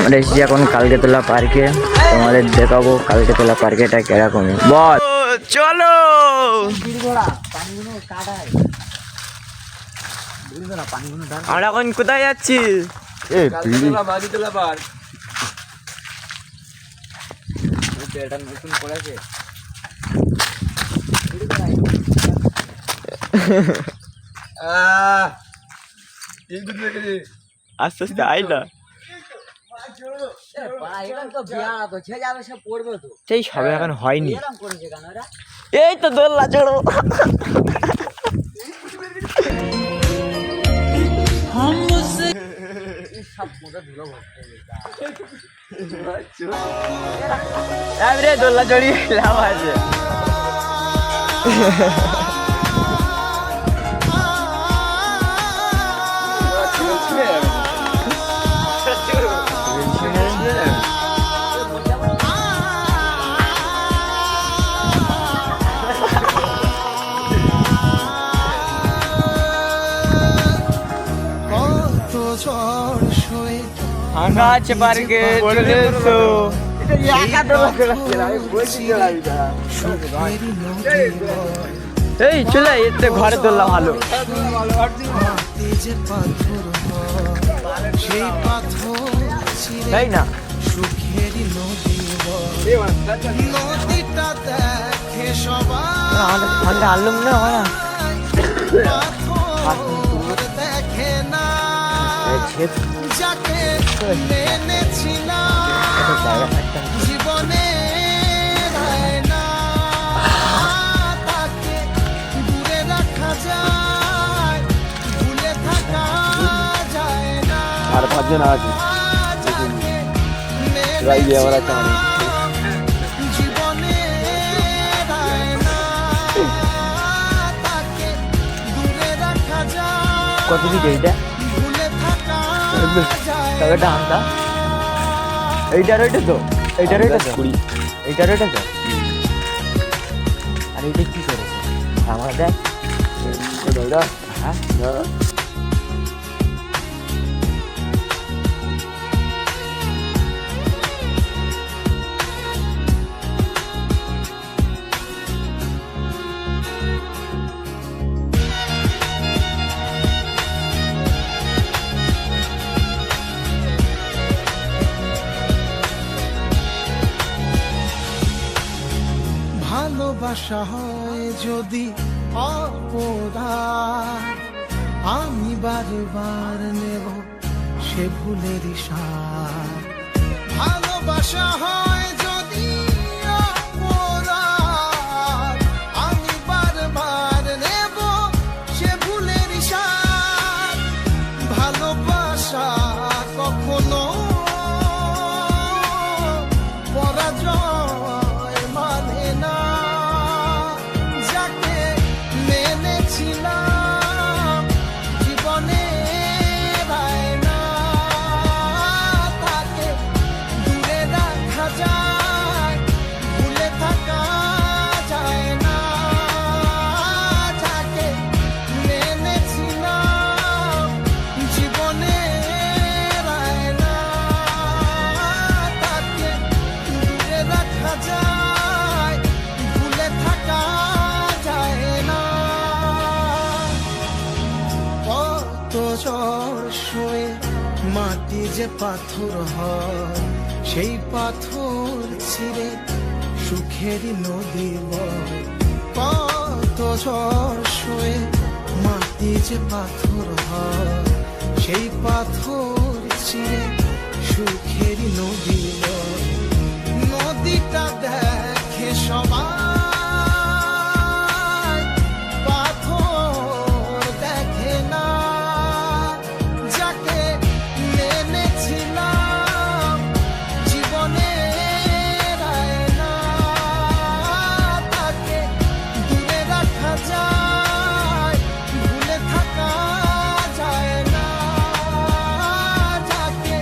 আমরা এসেছি এখন কালকেতলা পার্কে, তোমাদের দেখাবো কালকেতলা পার্কেটা কিরকম। বল চলো। আমরা এখন কোথায় যাচ্ছি? নতুন করেছে আস্তে আস্তে আই না, সেই সবে এখন হয়নি। এই তো দোল্লা চড়ো। দোল্লা চড়ি লাভ আছে। ফাঁকা আছে পার্কে, চলে এসো। এই চলে এতে ঘরে তোলা ভালো। তাই না? ঠান্ডা আনলাম না জীবনে তাকে দূরে রাখা যায়, ভুলে থাকা যায় না। আর পাঁচজন আছে জীবনে তাকে দূরে রাখা যায়। কত দিকে এইটা? টাকাটা আনতা এইটার ওইটা তো, এইটার ওইটা তো, এইটার ওইটা তো। আর এইটা কি করেছে আমার দেখ। হ্যাঁ ভালোবাসা হয় যদি অপরাধ, আমি বারবার নেব সে ভুলের সাথ। ভালোবাসা হয় যদি অপরাধ, আমি বারবার নেব সে ভুলের সাথ। ভালোবাসা কখনো পরাজয় মানে না, যাকে মেনেছিলাম জীবনে না, তাকে দূরে রাখা যায়, ভুলে থাকা যায় না। যাকে মেনেছিলাম জীবনে না, তাকে দূরে রাখা যায়, ভুলে থাকা যায় না। কত ঝড় সয়ে মাটি যে পাথর হয়, সেই পাথর ছিঁড়ে সুখেরই নদী বয়। কত ঝড় সয়ে মাটি যে পাথর হয়, সেই পাথর ছিঁড়ে সুখেরই নদী বয়। নদীটা দেখে সবাই, পাথর দেখে না। যাকে মেনেছিলাম জীবনে না, তাকে দূরে রাখা যায়, ভুলে থাকা যায় না। যাকে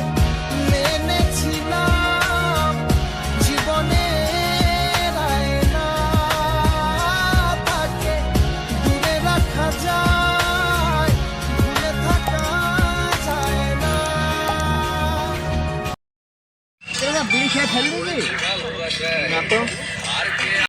বিড়ি খেয়ে ফেলে দিবি না তো